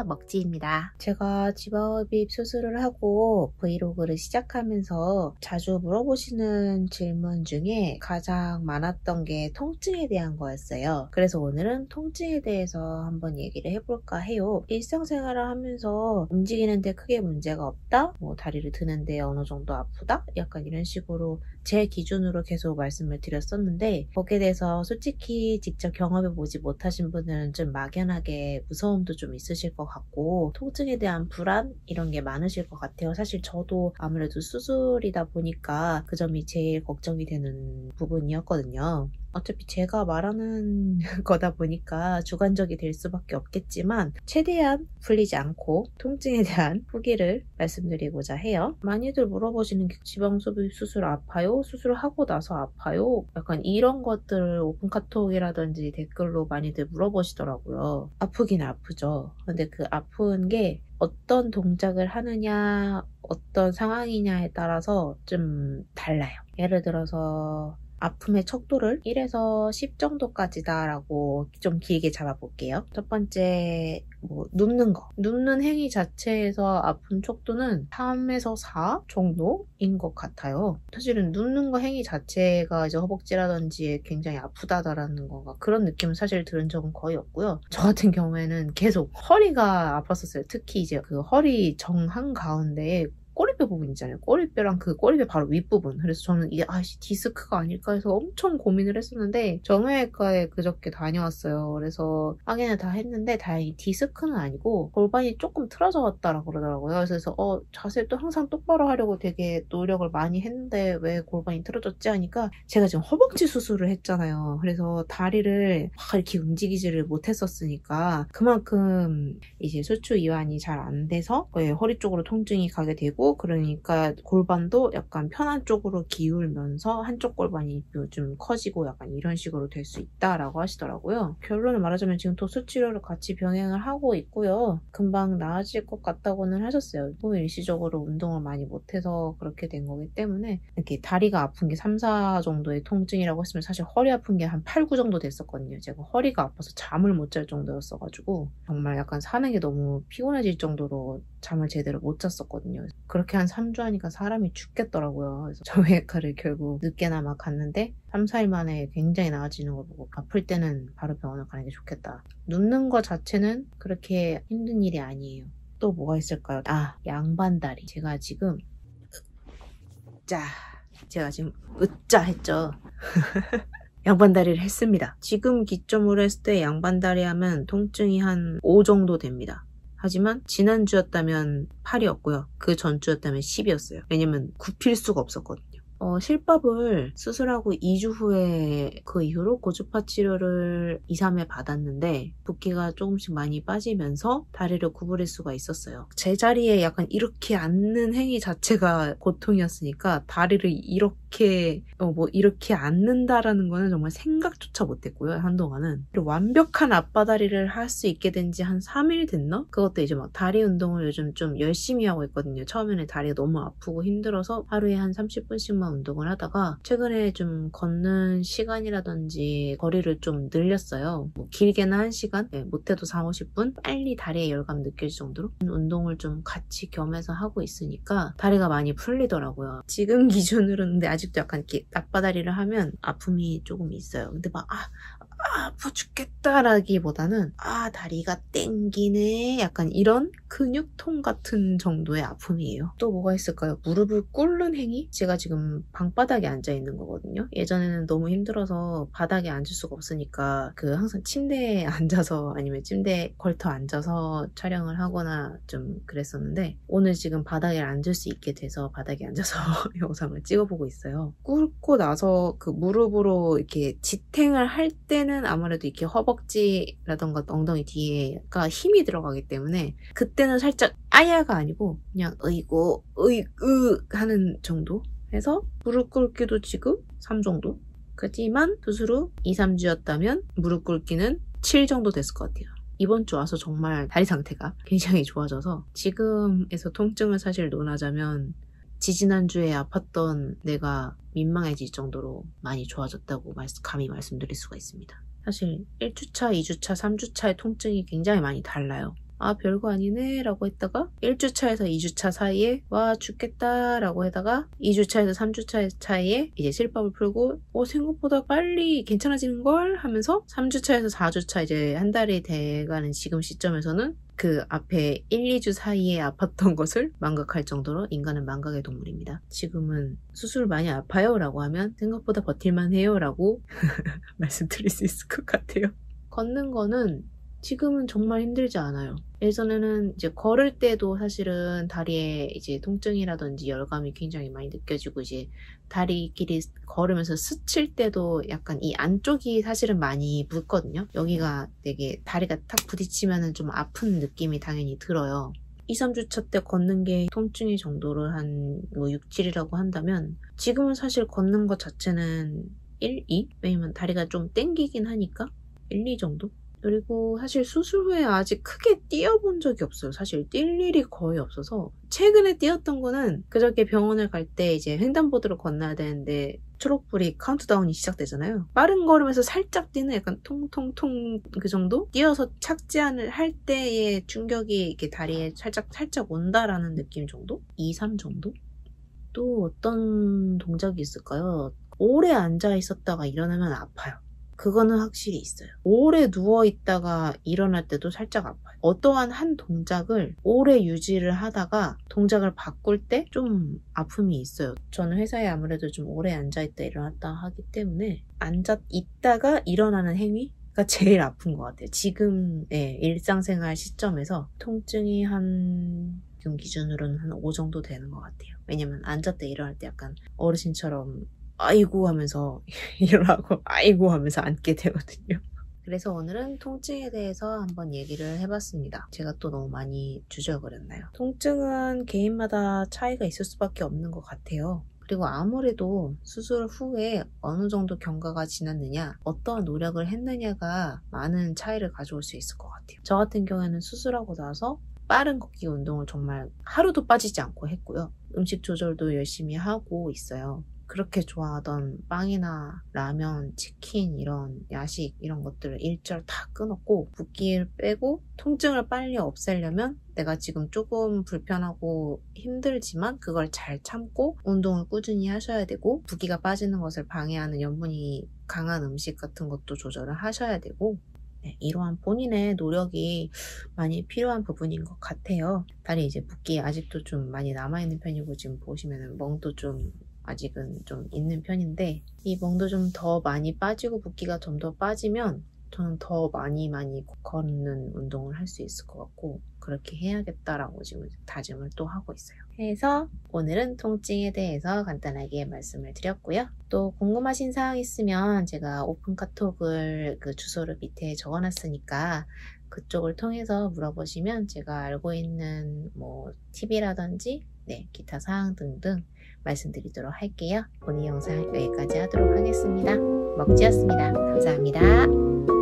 안녕하세요, 먹지입니다. 제가 지방흡입 수술을 하고 브이로그를 시작하면서 자주 물어보시는 질문 중에 가장 많았던 게 통증에 대한 거였어요. 그래서 오늘은 통증에 대해서 한번 얘기를 해볼까 해요. 일상생활을 하면서 움직이는데 크게 문제가 없다? 다리를 드는데 어느 정도 아프다? 약간 이런 식으로 제 기준으로 계속 말씀을 드렸었는데, 거기에 대해서 솔직히 직접 경험해보지 못하신 분들은 좀 막연하게 무서움도 좀 있으실 것 같고, 통증에 대한 불안? 이런 게 많으실 것 같아요. 사실 저도 아무래도 수술이다 보니까 그 점이 제일 걱정이 되는 부분이었거든요. 어차피 제가 말하는 거다 보니까 주관적이 될 수밖에 없겠지만, 최대한 풀리지 않고 통증에 대한 후기를 말씀드리고자 해요. 많이들 물어보시는 게 지방흡입 수술 아파요? 수술하고 나서 아파요? 약간 이런 것들을 오픈카톡이라든지 댓글로 많이들 물어보시더라고요. 아프긴 아프죠. 근데 그 아픈 게 어떤 동작을 하느냐, 어떤 상황이냐에 따라서 좀 달라요. 예를 들어서 아픔의 척도를 1에서 10 정도까지다 라고 좀 길게 잡아볼게요. 첫 번째, 눕는 거. 눕는 행위 자체에서 아픔 척도는 3에서 4 정도인 것 같아요. 사실은 눕는 거 행위 자체가 이제 허벅지라든지 굉장히 아프다라는 건가 그런 느낌은 사실 들은 적은 거의 없고요. 저 같은 경우에는 계속 허리가 아팠었어요. 특히 이제 그 허리 정 한가운데에 꼬리뼈 부분 있잖아요. 꼬리뼈랑 그 꼬리뼈 바로 윗부분. 그래서 저는 이게 디스크가 아닐까 해서 엄청 고민을 했었는데, 정형외과에 그저께 다녀왔어요. 그래서 확인을 다 했는데 다행히 디스크는 아니고 골반이 조금 틀어져 왔다라고 그러더라고요. 그래서 자세를 또 항상 똑바로 하려고 되게 노력을 많이 했는데 왜 골반이 틀어졌지 하니까, 제가 지금 허벅지 수술을 했잖아요. 그래서 다리를 막 이렇게 움직이지를 못했었으니까 그만큼 이제 수축 이완이 잘 안 돼서 허리 쪽으로 통증이 가게 되고, 그러니까 골반도 약간 편한 쪽으로 기울면서 한쪽 골반이 좀 커지고 약간 이런 식으로 될 수 있다라고 하시더라고요. 결론을 말하자면 지금 도수치료를 같이 병행을 하고 있고요. 금방 나아질 것 같다고는 하셨어요. 또 일시적으로 운동을 많이 못해서 그렇게 된 거기 때문에, 이렇게 다리가 아픈 게 3, 4 정도의 통증이라고 했으면 사실 허리 아픈 게 한 8, 9 정도 됐었거든요. 제가 허리가 아파서 잠을 못 잘 정도였어가지고 정말 약간 사는 게 너무 피곤해질 정도로 잠을 제대로 못 잤었거든요. 그렇게 한 3주 하니까 사람이 죽겠더라고요. 그래서 정형외과를 결국 늦게나마 갔는데 3, 4일 만에 굉장히 나아지는 걸 보고, 아플 때는 바로 병원을 가는 게 좋겠다. 눕는 거 자체는 그렇게 힘든 일이 아니에요. 또 뭐가 있을까요? 양반다리. 제가 지금 으짜 했죠. 양반다리를 했습니다. 지금 기점으로 했을 때 양반다리 하면 통증이 한 5 정도 됩니다. 하지만 지난주였다면 8이었고요. 그 전주였다면 10이었어요. 왜냐면 굽힐 수가 없었거든요. 실밥을 수술하고 2주 후에 그 이후로 고주파 치료를 2, 3회 받았는데 붓기가 조금씩 많이 빠지면서 다리를 구부릴 수가 있었어요. 제자리에 약간 이렇게 앉는 행위 자체가 고통이었으니까 다리를 이렇게 앉는다라는 거는 정말 생각조차 못했고요. 한동안은. 그리고 완벽한 앞바다리를 할 수 있게 된 지 한 3일 됐나? 그것도 이제 막 다리 운동을 요즘 좀 열심히 하고 있거든요. 처음에는 다리가 너무 아프고 힘들어서 하루에 한 30분씩만 운동을 하다가 최근에 좀 걷는 시간이라든지 거리를 좀 늘렸어요. 길게는 1시간? 못해도 4, 50분? 빨리 다리에 열감 느낄 정도로 운동을 좀 같이 겸해서 하고 있으니까 다리가 많이 풀리더라고요. 지금 기준으로는 근데 아직도 약간 이렇게 앞바다리를 하면 아픔이 조금 있어요. 근데 막 아파 죽겠다라기보다는 다리가 땡기네 약간 이런 근육통 같은 정도의 아픔이에요. 또 뭐가 있을까요? 무릎을 꿇는 행위? 제가 지금 방바닥에 앉아있는 거거든요. 예전에는 너무 힘들어서 바닥에 앉을 수가 없으니까 항상 침대에 앉아서 아니면 침대에 걸터 앉아서 촬영을 하거나 좀 그랬었는데, 오늘 지금 바닥에 앉을 수 있게 돼서 바닥에 앉아서 영상을 찍어보고 있어요. 꿇고 나서 그 무릎으로 이렇게 지탱을 할 때는 아무래도 이렇게 허벅지라던가 엉덩이 뒤에가 힘이 들어가기 때문에 그때는 살짝 아야가 아니고 그냥 으이구 하는 정도 해서 무릎 꿇기도 지금 3 정도? 하지만 수술 후 2, 3주였다면 무릎 꿇기는 7 정도 됐을 것 같아요. 이번 주 와서 정말 다리 상태가 굉장히 좋아져서, 지금에서 통증을 사실 논하자면 지지난주에 아팠던 내가 민망해질 정도로 많이 좋아졌다고 감히 말씀드릴 수가 있습니다. 사실 1주차, 2주차, 3주차의 통증이 굉장히 많이 달라요. 아 별거 아니네 라고 했다가 1주차에서 2주차 사이에 와 죽겠다 라고 하다가 2주차에서 3주차 사이에 이제 실밥을 풀고 생각보다 빨리 괜찮아지는걸 하면서 3주차에서 4주차 이제 한 달이 돼가는 지금 시점에서는 그 앞에 1, 2주 사이에 아팠던 것을 망각할 정도로 인간은 망각의 동물입니다. 지금은 수술 많이 아파요 라고 하면 생각보다 버틸만 해요 라고 말씀드릴 수 있을 것 같아요. 걷는 거는 지금은 정말 힘들지 않아요. 예전에는 이제 걸을 때도 사실은 다리에 이제 통증이라든지 열감이 굉장히 많이 느껴지고 이제 다리끼리 걸으면서 스칠 때도 약간 이 안쪽이 사실은 많이 붓거든요. 여기가 되게 다리가 탁 부딪히면은 좀 아픈 느낌이 당연히 들어요. 2, 3주차 때 걷는 게 통증의 정도를 한 6, 7이라고 한다면 지금은 사실 걷는 것 자체는 1, 2? 왜냐면 다리가 좀 땡기긴 하니까 1, 2 정도? 그리고 사실 수술 후에 아직 크게 뛰어본 적이 없어요. 사실 뛸 일이 거의 없어서 최근에 뛰었던 거는 그저께 병원을 갈 때 이제 횡단보도를 건너야 되는데 초록불이 카운트다운이 시작되잖아요. 빠른 걸음에서 살짝 뛰는 약간 통통통 그 정도? 뛰어서 착지를 할 때의 충격이 이렇게 다리에 살짝 온다라는 느낌 정도? 2, 3 정도? 또 어떤 동작이 있을까요? 오래 앉아 있었다가 일어나면 아파요. 그거는 확실히 있어요. 오래 누워있다가 일어날 때도 살짝 아파요. 어떠한 한 동작을 오래 유지를 하다가 동작을 바꿀 때 좀 아픔이 있어요. 저는 회사에 아무래도 좀 오래 앉아있다 일어났다 하기 때문에 앉아있다가 일어나는 행위가 제일 아픈 것 같아요. 지금의 일상생활 시점에서 통증이 지금 기준으로는 한 5 정도 되는 것 같아요. 왜냐면 앉았다 일어날 때 약간 어르신처럼 아이고 하면서 일어나고 아이고 하면서 앉게 되거든요. 그래서 오늘은 통증에 대해서 한번 얘기를 해봤습니다. 제가 또 너무 많이 주저거렸나요? 통증은 개인마다 차이가 있을 수밖에 없는 것 같아요. 그리고 아무래도 수술 후에 어느 정도 경과가 지났느냐, 어떠한 노력을 했느냐가 많은 차이를 가져올 수 있을 것 같아요. 저 같은 경우에는 수술하고 나서 빠른 걷기 운동을 정말 하루도 빠지지 않고 했고요. 음식 조절도 열심히 하고 있어요. 그렇게 좋아하던 빵이나 라면, 치킨 이런 야식 이런 것들을 일절 다 끊었고 붓기를 빼고 통증을 빨리 없애려면 내가 지금 조금 불편하고 힘들지만 그걸 잘 참고 운동을 꾸준히 하셔야 되고 붓기가 빠지는 것을 방해하는 염분이 강한 음식 같은 것도 조절을 하셔야 되고 네, 이러한 본인의 노력이 많이 필요한 부분인 것 같아요. 다리 이제 붓기 아직도 좀 많이 남아있는 편이고 지금 보시면은 멍도 좀 아직은 좀 있는 편인데 이 멍도 좀 더 많이 빠지고 붓기가 좀 더 빠지면 저는 더 많이 걷는 운동을 할 수 있을 것 같고 그렇게 해야겠다라고 지금 다짐을 또 하고 있어요. 그래서 오늘은 통증에 대해서 간단하게 말씀을 드렸고요. 또 궁금하신 사항 있으면 제가 오픈 카톡을 그 주소를 밑에 적어놨으니까 그쪽을 통해서 물어보시면 제가 알고 있는 뭐 팁이라든지 기타 사항 등등 말씀드리도록 할게요. 오늘 영상 여기까지 하도록 하겠습니다. 먹지였습니다. 감사합니다.